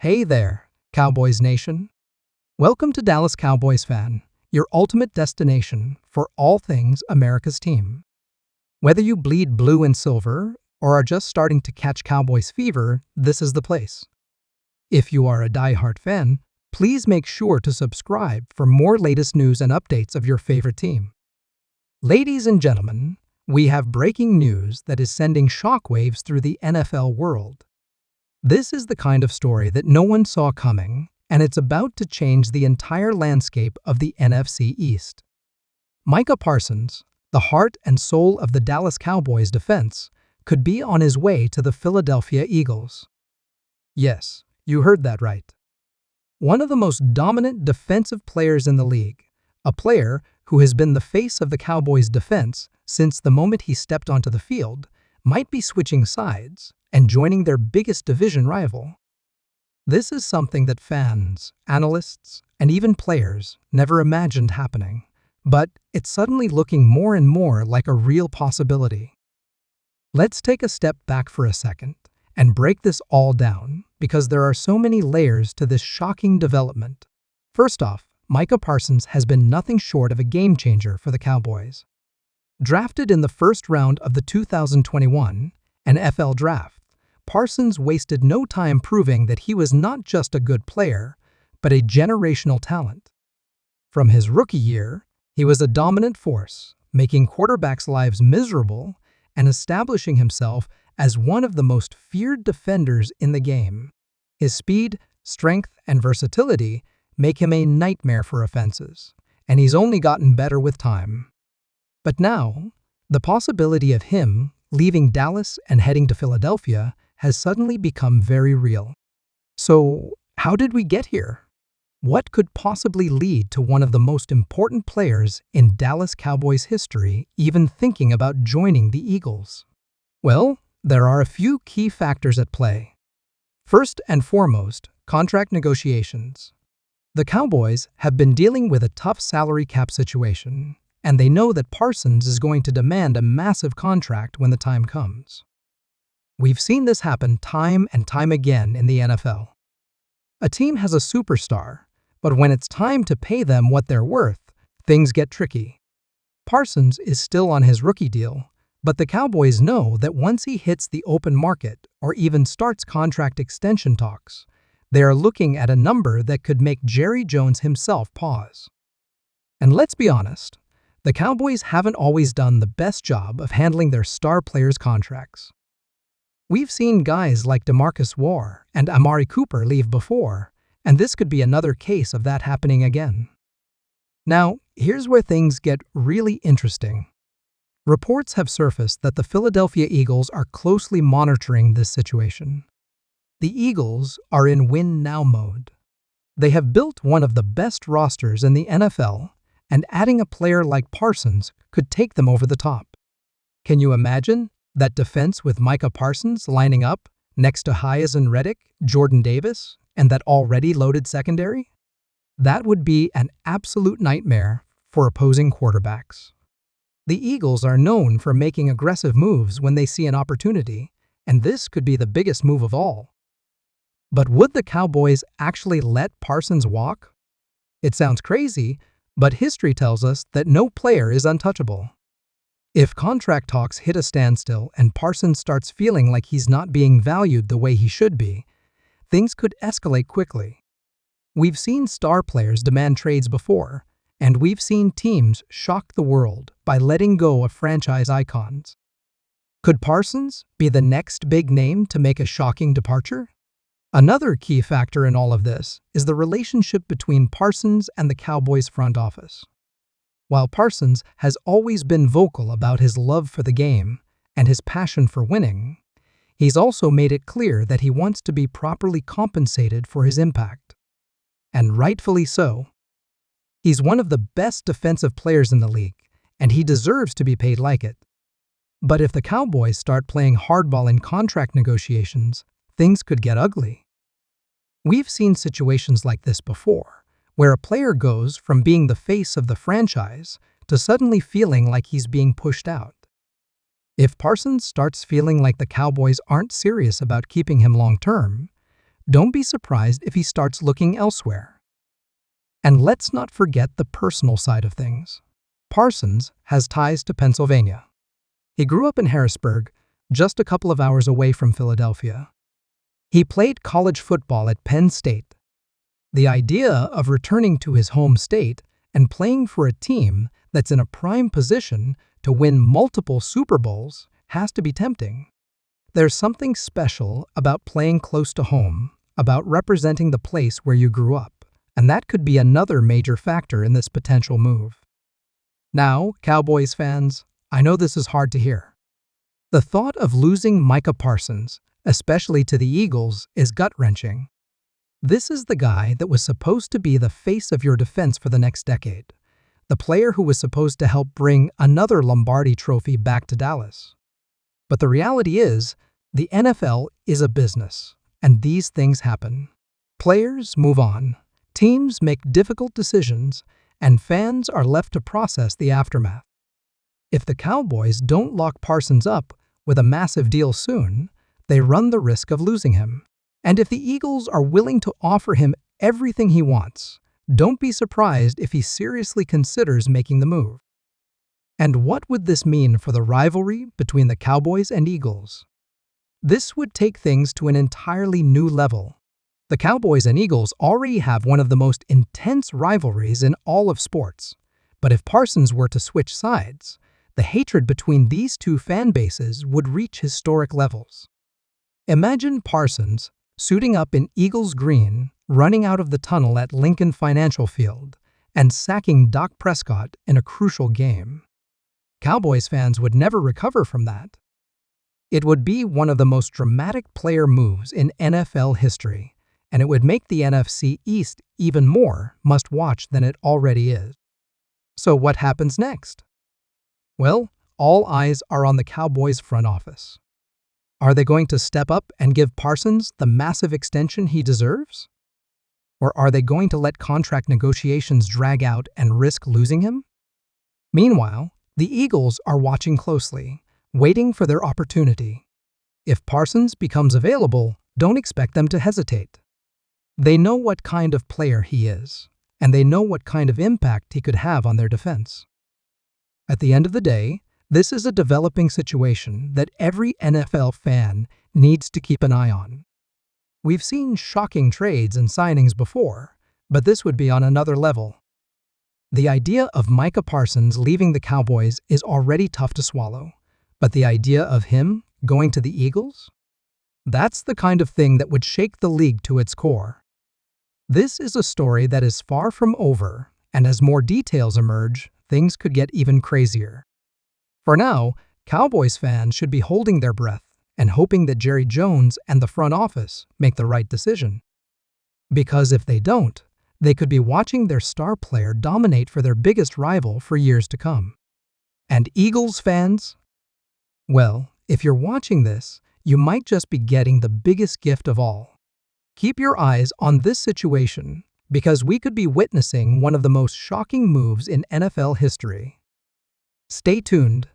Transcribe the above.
Hey there, Cowboys Nation. Welcome to Dallas Cowboys Fan, your ultimate destination for all things America's team. Whether you bleed blue and silver or are just starting to catch Cowboys fever, this is the place. If you are a diehard fan, please make sure to subscribe for more latest news and updates of your favorite team. Ladies and gentlemen, we have breaking news that is sending shockwaves through the NFL world. This is the kind of story that no one saw coming, and it's about to change the entire landscape of the NFC East. Micah Parsons, the heart and soul of the Dallas Cowboys defense, could be on his way to the Philadelphia Eagles. Yes, you heard that right. One of the most dominant defensive players in the league, a player who has been the face of the Cowboys' defense since the moment he stepped onto the field, might be switching sides and joining their biggest division rival. This is something that fans, analysts, and even players never imagined happening, but it's suddenly looking more and more like a real possibility. Let's take a step back for a second and break this all down because there are so many layers to this shocking development. First off, Micah Parsons has been nothing short of a game changer for the Cowboys. Drafted in the first round of the 2021 NFL Draft, Parsons wasted no time proving that he was not just a good player, but a generational talent. From his rookie year, he was a dominant force, making quarterbacks' lives miserable and establishing himself as one of the most feared defenders in the game. His speed, strength, and versatility make him a nightmare for offenses, and he's only gotten better with time. But now, the possibility of him leaving Dallas and heading to Philadelphia has suddenly become very real. So, how did we get here? What could possibly lead to one of the most important players in Dallas Cowboys history even thinking about joining the Eagles? Well, there are a few key factors at play. First and foremost, contract negotiations. The Cowboys have been dealing with a tough salary cap situation, and they know that Parsons is going to demand a massive contract when the time comes. We've seen this happen time and time again in the NFL. A team has a superstar, but when it's time to pay them what they're worth, things get tricky. Parsons is still on his rookie deal, but the Cowboys know that once he hits the open market or even starts contract extension talks, they are looking at a number that could make Jerry Jones himself pause. And let's be honest, the Cowboys haven't always done the best job of handling their star players' contracts. We've seen guys like DeMarcus Ware and Amari Cooper leave before, and this could be another case of that happening again. Now, here's where things get really interesting. Reports have surfaced that the Philadelphia Eagles are closely monitoring this situation. The Eagles are in win-now mode. They have built one of the best rosters in the NFL, and adding a player like Parsons could take them over the top. Can you imagine that defense with Micah Parsons lining up next to Hyacinth Reddick, Jordan Davis, and that already loaded secondary? That would be an absolute nightmare for opposing quarterbacks. The Eagles are known for making aggressive moves when they see an opportunity, and this could be the biggest move of all. But would the Cowboys actually let Parsons walk? It sounds crazy, but history tells us that no player is untouchable. If contract talks hit a standstill and Parsons starts feeling like he's not being valued the way he should be, things could escalate quickly. We've seen star players demand trades before, and we've seen teams shock the world by letting go of franchise icons. Could Parsons be the next big name to make a shocking departure? Another key factor in all of this is the relationship between Parsons and the Cowboys front office. While Parsons has always been vocal about his love for the game and his passion for winning, he's also made it clear that he wants to be properly compensated for his impact. And rightfully so. He's one of the best defensive players in the league, and he deserves to be paid like it. But if the Cowboys start playing hardball in contract negotiations, things could get ugly. We've seen situations like this before, where a player goes from being the face of the franchise to suddenly feeling like he's being pushed out. If Parsons starts feeling like the Cowboys aren't serious about keeping him long-term, don't be surprised if he starts looking elsewhere. And let's not forget the personal side of things. Parsons has ties to Pennsylvania. He grew up in Harrisburg, just a couple of hours away from Philadelphia. He played college football at Penn State. The idea of returning to his home state and playing for a team that's in a prime position to win multiple Super Bowls has to be tempting. There's something special about playing close to home, about representing the place where you grew up, and that could be another major factor in this potential move. Now, Cowboys fans, I know this is hard to hear. The thought of losing Micah Parsons, especially to the Eagles, is gut-wrenching. This is the guy that was supposed to be the face of your defense for the next decade, the player who was supposed to help bring another Lombardi trophy back to Dallas. But the reality is, the NFL is a business, and these things happen. Players move on, teams make difficult decisions, and fans are left to process the aftermath. If the Cowboys don't lock Parsons up with a massive deal soon, they run the risk of losing him. And if the Eagles are willing to offer him everything he wants, don't be surprised if he seriously considers making the move. And what would this mean for the rivalry between the Cowboys and Eagles? This would take things to an entirely new level. The Cowboys and Eagles already have one of the most intense rivalries in all of sports. But if Parsons were to switch sides, the hatred between these two fan bases would reach historic levels. Imagine Parsons suiting up in Eagles green, running out of the tunnel at Lincoln Financial Field, and sacking Dak Prescott in a crucial game. Cowboys fans would never recover from that. It would be one of the most dramatic player moves in NFL history, and it would make the NFC East even more must-watch than it already is. So what happens next? Well, all eyes are on the Cowboys' front office. Are they going to step up and give Parsons the massive extension he deserves? Or are they going to let contract negotiations drag out and risk losing him? Meanwhile, the Eagles are watching closely, waiting for their opportunity. If Parsons becomes available, don't expect them to hesitate. They know what kind of player he is, and they know what kind of impact he could have on their defense. At the end of the day, this is a developing situation that every NFL fan needs to keep an eye on. We've seen shocking trades and signings before, but this would be on another level. The idea of Micah Parsons leaving the Cowboys is already tough to swallow, but the idea of him going to the Eagles? That's the kind of thing that would shake the league to its core. This is a story that is far from over, and as more details emerge, things could get even crazier. For now, Cowboys fans should be holding their breath and hoping that Jerry Jones and the front office make the right decision. Because if they don't, they could be watching their star player dominate for their biggest rival for years to come. And Eagles fans? Well, if you're watching this, you might just be getting the biggest gift of all. Keep your eyes on this situation because we could be witnessing one of the most shocking moves in NFL history. Stay tuned